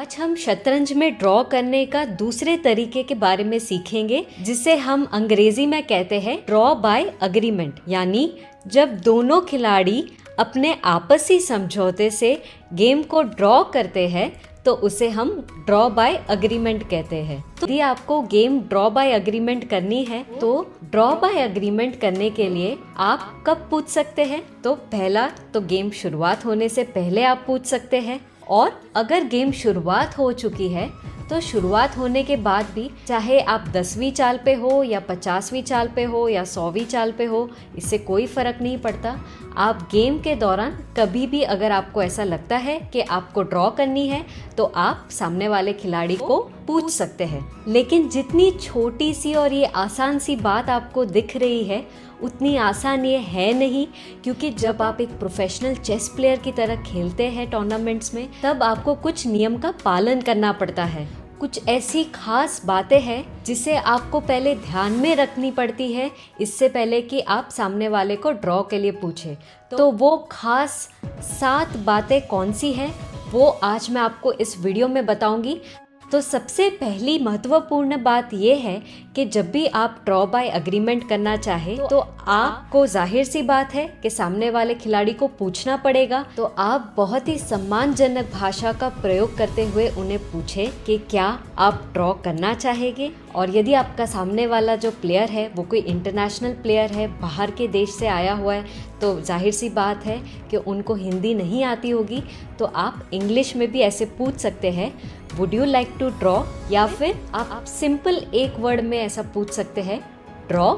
आज हम शतरंज में ड्रॉ करने का दूसरे तरीके के बारे में सीखेंगे, जिसे हम अंग्रेजी में कहते हैं ड्रॉ बाय अग्रीमेंट। यानी जब दोनों खिलाड़ी अपने आपसी समझौते से गेम को ड्रॉ करते हैं तो उसे हम ड्रॉ बाय अग्रीमेंट कहते हैं। तो यदि आपको गेम ड्रॉ बाय अग्रीमेंट करनी है तो ड्रॉ बाय अग्रीमेंट करने के लिए आप कब पूछ सकते हैं? तो पहला तो गेम शुरुआत होने से पहले आप पूछ सकते हैं, और अगर गेम शुरुआत हो चुकी है तो शुरुआत होने के बाद भी, चाहे आप 10वीं चाल पे हो या 50वीं चाल पे हो या 100वीं चाल पे हो, इससे कोई फ़र्क नहीं पड़ता। आप गेम के दौरान कभी भी अगर आपको ऐसा लगता है कि आपको ड्रॉ करनी है तो आप सामने वाले खिलाड़ी को पूछ सकते हैं। लेकिन जितनी छोटी सी और ये आसान सी बात आपको दिख रही है उतनी आसान ये है नहीं, क्योंकि जब आप एक प्रोफेशनल चेस प्लेयर की तरह खेलते हैं टूर्नामेंट्स में, तब आपको कुछ नियम का पालन करना पड़ता है। कुछ ऐसी खास बातें हैं जिसे आपको पहले ध्यान में रखनी पड़ती है इससे पहले कि आप सामने वाले को ड्रॉ के लिए पूछें। तो वो खास 7 बातें कौन सी हैं वो आज मैं आपको इस वीडियो में बताऊंगी। तो सबसे पहली महत्वपूर्ण बात यह है कि जब भी आप ड्रॉ बाय अग्रीमेंट करना चाहे तो आपको जाहिर सी बात है कि सामने वाले खिलाड़ी को पूछना पड़ेगा। तो आप बहुत ही सम्मानजनक भाषा का प्रयोग करते हुए उन्हें पूछें कि क्या आप ड्रॉ करना चाहेंगे। और यदि आपका सामने वाला जो प्लेयर है वो कोई इंटरनेशनल प्लेयर है, बाहर के देश से आया हुआ है, तो जाहिर सी बात है कि उनको हिंदी नहीं आती होगी, तो आप इंग्लिश में भी ऐसे पूछ सकते हैं, would you like to draw, या फिर आप सिंपल एक वर्ड में ऐसा पूछ सकते हैं, ड्रॉ।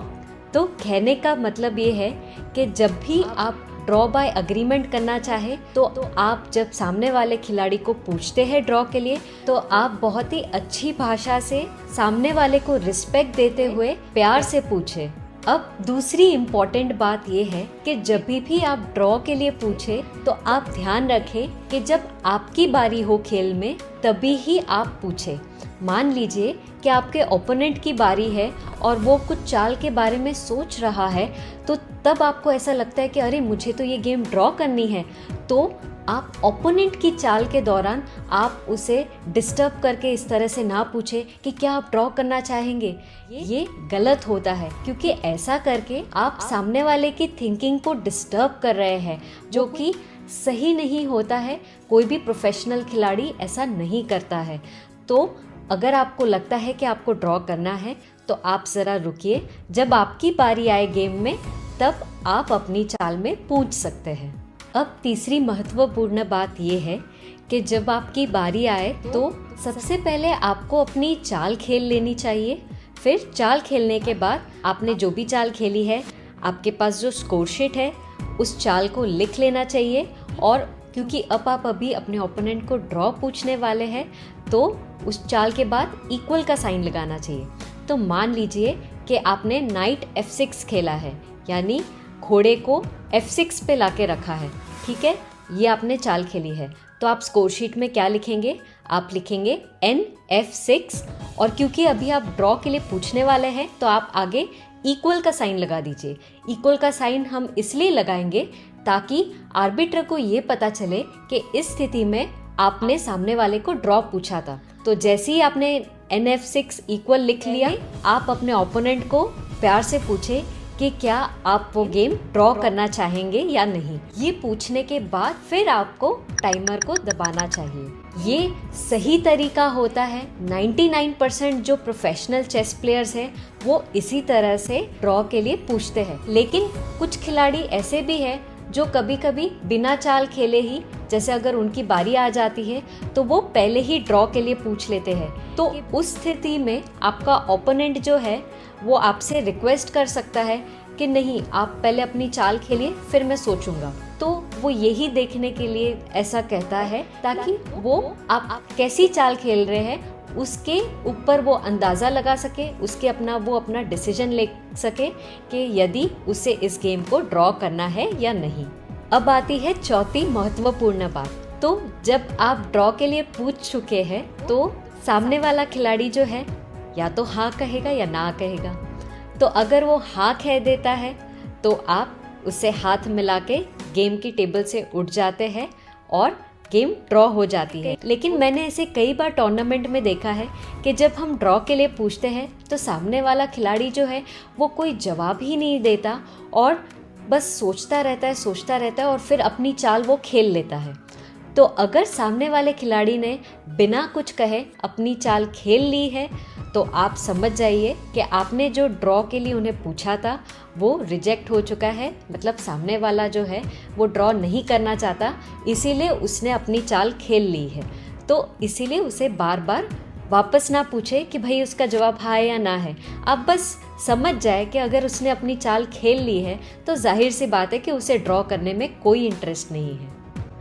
तो कहने का मतलब ये है कि जब भी आप ड्रॉ बाय अग्रीमेंट करना चाहे तो आप जब सामने वाले खिलाड़ी को पूछते हैं ड्रॉ के लिए, तो आप बहुत ही अच्छी भाषा से सामने वाले को रिस्पेक्ट देते हुए प्यार से पूछें। अब दूसरी इम्पॉर्टेंट बात यह है कि जब भी आप ड्रॉ के लिए पूछें तो आप ध्यान रखें कि जब आपकी बारी हो खेल में तभी ही आप पूछें। मान लीजिए कि आपके ओपोनेंट की बारी है और वो कुछ चाल के बारे में सोच रहा है, तो तब आपको ऐसा लगता है कि अरे मुझे तो ये गेम ड्रॉ करनी है, तो आप ओपोनेंट की चाल के दौरान आप उसे डिस्टर्ब करके इस तरह से ना पूछे कि क्या आप ड्रॉ करना चाहेंगे। ये गलत होता है, क्योंकि ऐसा करके आप सामने वाले की थिंकिंग को डिस्टर्ब कर रहे हैं, जो कि सही नहीं होता है। कोई भी प्रोफेशनल खिलाड़ी ऐसा नहीं करता है। तो अगर आपको लगता है कि आपको ड्रॉ करना है तो आप ज़रा रुकिए, जब आपकी बारी आए गेम में तब आप अपनी चाल में पूछ सकते हैं। अब तीसरी महत्वपूर्ण बात यह है कि जब आपकी बारी आए तो सबसे पहले आपको अपनी चाल खेल लेनी चाहिए। फिर चाल खेलने के बाद आपने जो भी चाल खेली है, आपके पास जो स्कोर शीट है उस चाल को लिख लेना चाहिए। और क्योंकि अब आप अभी अपने ओपोनेंट को ड्रॉ पूछने वाले हैं तो उस चाल के बाद इक्वल का साइन लगाना चाहिए। तो मान लीजिए कि आपने नाइट F6 खेला है, यानी घोड़े को F6 पे लाके रखा है, ठीक है, ये आपने चाल खेली है। तो आप स्कोर शीट में क्या लिखेंगे? आप लिखेंगे NF6, और क्योंकि अभी आप ड्रॉ के लिए पूछने वाले हैं तो आप आगे इक्वल का साइन लगा दीजिए। इक्वल का साइन हम इसलिए लगाएंगे ताकि आर्बिटर को ये पता चले कि इस स्थिति में आपने सामने वाले को ड्रॉ पूछा था। तो जैसे ही आपने NF6 इक्वल लिख लिया, आप अपने ओपोनेंट को प्यार से पूछे कि क्या आप वो गेम ड्रॉ करना चाहेंगे या नहीं। ये पूछने के बाद फिर आपको टाइमर को दबाना चाहिए। ये सही तरीका होता है। 99% जो प्रोफेशनल चेस प्लेयर्स हैं वो इसी तरह से ड्रॉ के लिए पूछते हैं। लेकिन कुछ खिलाड़ी ऐसे भी हैं जो कभी कभी बिना चाल खेले ही, जैसे अगर उनकी बारी आ जाती है तो वो पहले ही ड्रॉ के लिए पूछ लेते हैं। तो उस स्थिति में आपका ओपोनेंट जो है वो आपसे रिक्वेस्ट कर सकता है कि नहीं, आप पहले अपनी चाल खेलिए फिर मैं सोचूंगा। तो वो यही देखने के लिए ऐसा कहता है ताकि वो आप कैसी चाल खेल रहे हैं उसके ऊपर वो अंदाज़ा लगा सके, वो अपना डिसीजन ले सके कि यदि उसे इस गेम को ड्रॉ करना है या नहीं। अब आती है चौथी महत्वपूर्ण बात। तो जब आप ड्रॉ के लिए पूछ चुके हैं तो सामने वाला खिलाड़ी जो है या तो हाँ कहेगा या ना कहेगा। तो अगर वो हाँ कह देता है तो आप उससे हाथ मिला के गेम की टेबल से उठ जाते हैं और गेम ड्रॉ हो जाती है। लेकिन मैंने इसे कई बार टूर्नामेंट में देखा है कि जब हम ड्रॉ के लिए पूछते हैं तो सामने वाला खिलाड़ी जो है वो कोई जवाब ही नहीं देता और बस सोचता रहता है और फिर अपनी चाल वो खेल लेता है। तो अगर सामने वाले खिलाड़ी ने बिना कुछ कहे अपनी चाल खेल ली है तो आप समझ जाइए कि आपने जो ड्रॉ के लिए उन्हें पूछा था वो रिजेक्ट हो चुका है। मतलब सामने वाला जो है वो ड्रॉ नहीं करना चाहता, इसीलिए उसने अपनी चाल खेल ली है। तो इसीलिए उसे बार बार वापस ना पूछे कि भाई उसका जवाब हाँ या ना है। आप बस समझ जाए कि अगर उसने अपनी चाल खेल ली है तो जाहिर सी बात है कि उसे ड्रॉ करने में कोई इंटरेस्ट नहीं है।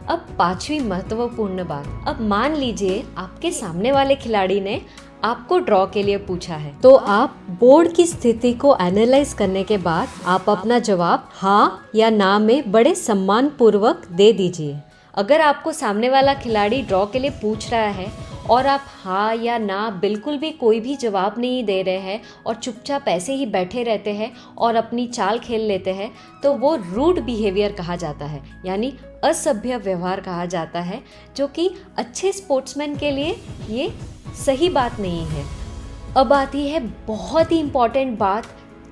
अब पांचवी महत्वपूर्ण बात, अब मान लीजिए आपके सामने वाले खिलाड़ी ने आपको ड्रॉ के लिए पूछा है, तो आप बोर्ड की स्थिति को एनालाइज करने के बाद आप अपना जवाब हाँ या ना में बड़े सम्मान पूर्वक दे दीजिए। अगर आपको सामने वाला खिलाड़ी ड्रॉ के लिए पूछ रहा है और आप हाँ या ना बिल्कुल भी कोई भी जवाब नहीं दे रहे हैं और चुपचाप ऐसे ही बैठे रहते हैं और अपनी चाल खेल लेते हैं, तो वो रूड बिहेवियर कहा जाता है, यानी असभ्य व्यवहार कहा जाता है, जो कि अच्छे स्पोर्ट्समैन के लिए ये सही बात नहीं है। अब आती है बहुत ही इम्पॉर्टेंट बात,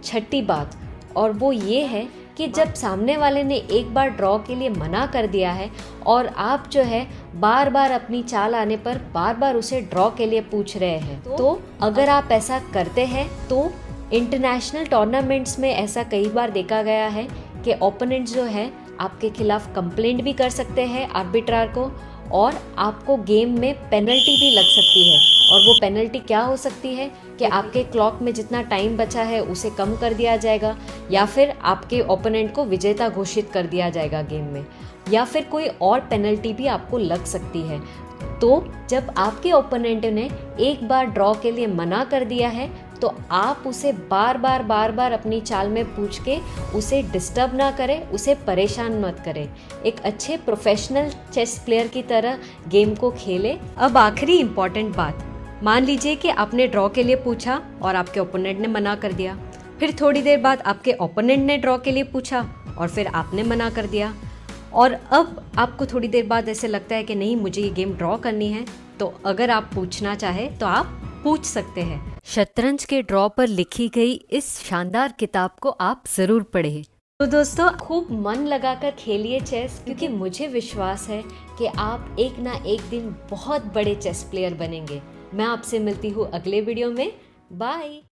छठी बात, और वो ये है कि जब सामने वाले ने एक बार ड्रॉ के लिए मना कर दिया है और आप जो है बार बार अपनी चाल आने पर बार बार उसे ड्रॉ के लिए पूछ रहे हैं, तो अगर आप ऐसा करते हैं तो इंटरनेशनल टूर्नामेंट्स में ऐसा कई बार देखा गया है कि ओपोनेंट्स जो है आपके खिलाफ कंप्लेंट भी कर सकते हैं आर्बिट्रार को, और आपको गेम में पेनल्टी भी लग सकती है। और वो पेनल्टी क्या हो सकती है कि आपके क्लॉक में जितना टाइम बचा है उसे कम कर दिया जाएगा, या फिर आपके ओपोनेंट को विजेता घोषित कर दिया जाएगा गेम में, या फिर कोई और पेनल्टी भी आपको लग सकती है। तो जब आपके ओपोनेंट ने एक बार ड्रॉ के लिए मना कर दिया है तो आप उसे बार बार अपनी चाल में पूछ के उसे डिस्टर्ब ना करें, उसे परेशान मत करें। एक अच्छे प्रोफेशनल चेस प्लेयर की तरह गेम को खेलें। अब आखिरी इम्पॉर्टेंट बात, मान लीजिए कि आपने ड्रॉ के लिए पूछा और आपके ओपोनेंट ने मना कर दिया, फिर थोड़ी देर बाद आपके ओपोनेंट ने ड्रॉ के लिए पूछा और फिर आपने मना कर दिया, और अब आपको थोड़ी देर बाद ऐसे लगता है कि नहीं मुझे ये गेम ड्रॉ करनी है, तो अगर आप पूछना चाहें तो आप पूछ सकते हैं। शतरंज के ड्रॉ पर लिखी गई इस शानदार किताब को आप जरूर पढ़ें। तो दोस्तों खूब मन लगाकर खेलिए चेस, क्योंकि मुझे विश्वास है कि आप एक ना एक दिन बहुत बड़े चेस प्लेयर बनेंगे। मैं आपसे मिलती हूँ अगले वीडियो में। बाय।